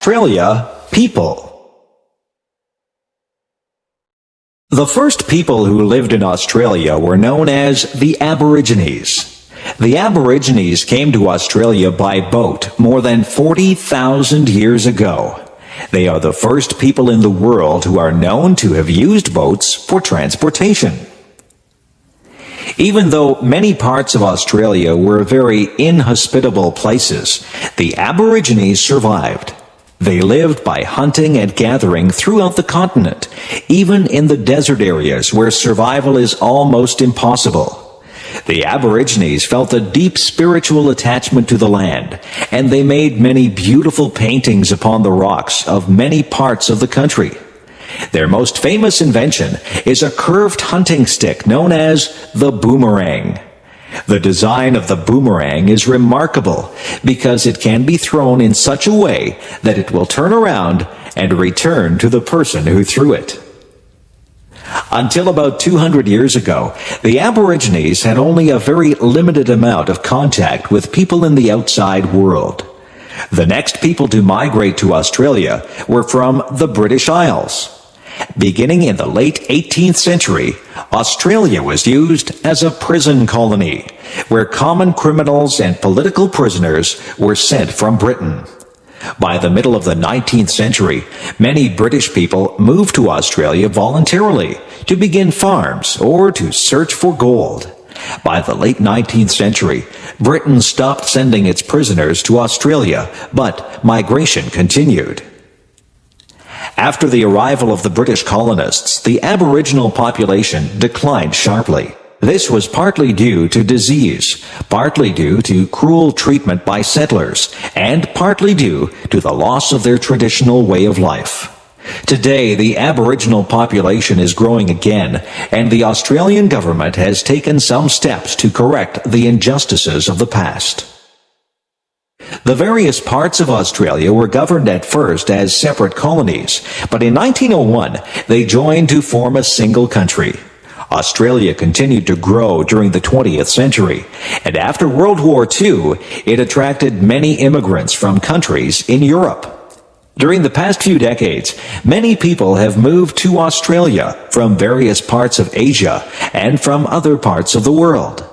Australia, people. The first people who lived in Australia were known as the Aborigines. The Aborigines came to Australia by boat more than 40,000 years ago. They are the first people in the world who are known to have used boats for transportation. Even though many parts of Australia were very inhospitable places, the Aborigines survived. They lived by hunting and gathering throughout the continent, even in the desert areas where survival is almost impossible. The Aborigines felt a deep spiritual attachment to the land, and they made many beautiful paintings upon the rocks of many parts of the country. Their most famous invention is a curved hunting stick known as the boomerang. The design of the boomerang is remarkable because it can be thrown in such a way that it will turn around and return to the person who threw it. Until about 200 years ago, the Aborigines had only a very limited amount of contact with people in the outside world. The next people to migrate to Australia were from the British Isles. Beginning in the late 18th century, Australia was used as a prison colony, where common criminals and political prisoners were sent from Britain. By the middle of the 19th century, many British people moved to Australia voluntarily to begin farms or to search for gold. By the late 19th century, Britain stopped sending its prisoners to Australia, but migration continued. After the arrival of the British colonists, the Aboriginal population declined sharply. This was partly due to disease, partly due to cruel treatment by settlers, and partly due to the loss of their traditional way of life. Today, the Aboriginal population is growing again, and the Australian government has taken some steps to correct the injustices of the past. The various parts of Australia were governed at first as separate colonies, but in 1901 they joined to form a single country. Australia continued to grow during the 20th century, and after World War II, it attracted many immigrants from countries in Europe. During the past few decades, many people have moved to Australia from various parts of Asia and from other parts of the world.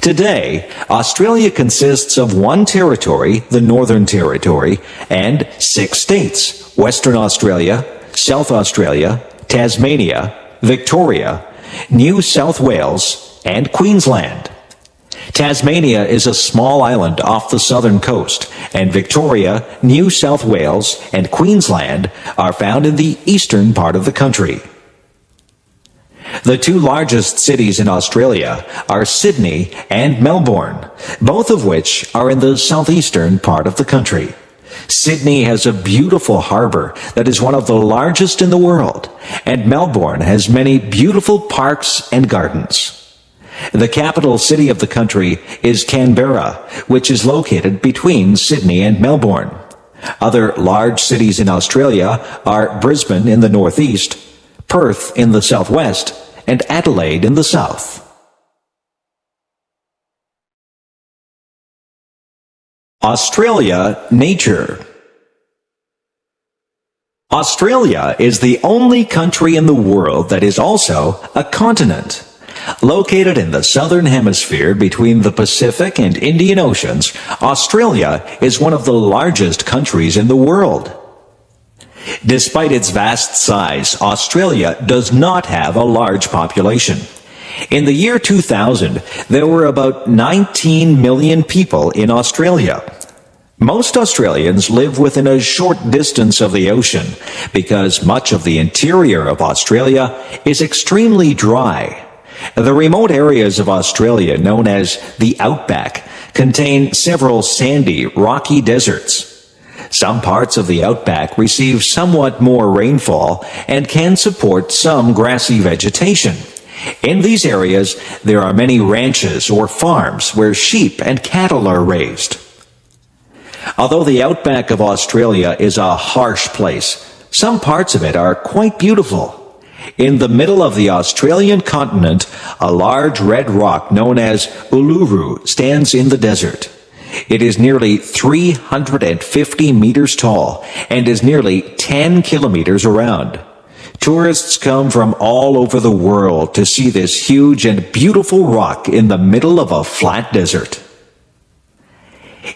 Today, Australia consists of one territory, the Northern Territory, and 6 states: Western Australia, South Australia, Tasmania, Victoria, New South Wales, and Queensland. Tasmania is a small island off the southern coast, and Victoria, New South Wales, and Queensland are found in the eastern part of the country. The 2 largest cities in Australia are Sydney and Melbourne, both of which are in the southeastern part of the country. Sydney has a beautiful harbor that is one of the largest in the world, and Melbourne has many beautiful parks and gardens. The capital city of the country is Canberra, which is located between Sydney and Melbourne. Other large cities in Australia are Brisbane in the northeast, Perth in the southwest, and Adelaide in the south. Australia, nature. Australia is the only country in the world that is also a continent. Located in the southern hemisphere between the Pacific and Indian Oceans, Australia is one of the largest countries in the world. Despite its vast size, Australia does not have a large population. In the year 2000, there were about 19 million people in Australia. Most Australians live within a short distance of the ocean because much of the interior of Australia is extremely dry. The remote areas of Australia, known as the Outback, contain several sandy, rocky deserts. Some parts of the Outback receive somewhat more rainfall and can support some grassy vegetation. In these areas, there are many ranches or farms where sheep and cattle are raised. Although the outback of Australia is a harsh place, some parts of it are quite beautiful. In the middle of the Australian continent, a large red rock known as Uluru stands in the desert. It is nearly 350 meters tall and is nearly 10 kilometers around. Tourists come from all over the world to see this huge and beautiful rock in the middle of a flat desert.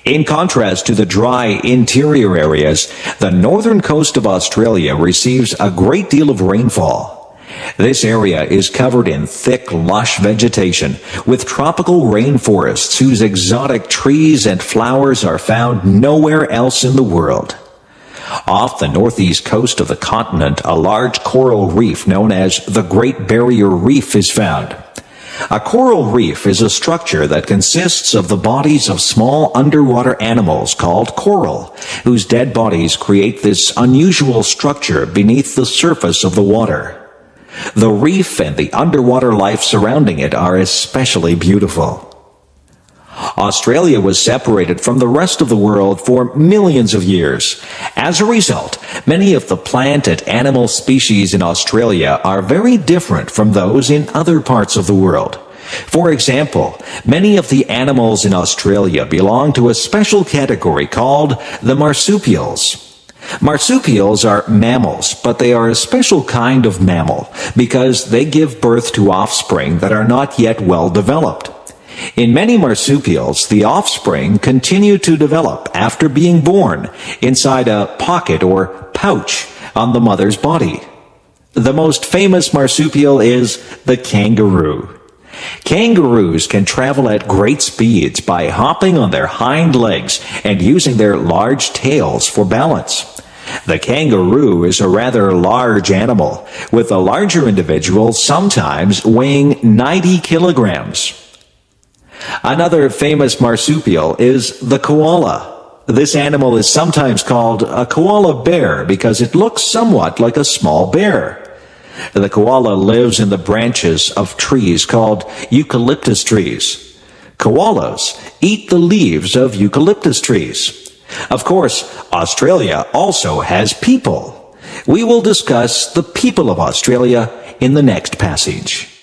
In contrast to the dry interior areas, the northern coast of Australia receives a great deal of rainfall. This area is covered in thick, lush vegetation with tropical rainforests whose exotic trees and flowers are found nowhere else in the world. Off the northeast coast of the continent, a large coral reef known as the Great Barrier Reef is found. A coral reef is a structure that consists of the bodies of small underwater animals called coral, whose dead bodies create this unusual structure beneath the surface of the water. The reef and the underwater life surrounding it are especially beautiful. Australia was separated from the rest of the world for millions of years. As a result, many of the plant and animal species in Australia are very different from those in other parts of the world. For example, many of the animals in Australia belong to a special category called the marsupials. Marsupials are mammals, but they are a special kind of mammal because they give birth to offspring that are not yet well developed. In many marsupials, the offspring continue to develop after being born inside a pocket or pouch on the mother's body. The most famous marsupial is the kangaroo. Kangaroos can travel at great speeds by hopping on their hind legs and using their large tails for balance. The kangaroo is a rather large animal, with the larger individual sometimes weighing 90 kilograms. Another famous marsupial is the koala. This animal is sometimes called a koala bear because it looks somewhat like a small bear. The koala lives in the branches of trees called eucalyptus trees. Koalas eat the leaves of eucalyptus trees. Of course, Australia also has people. We will discuss the people of Australia in the next passage.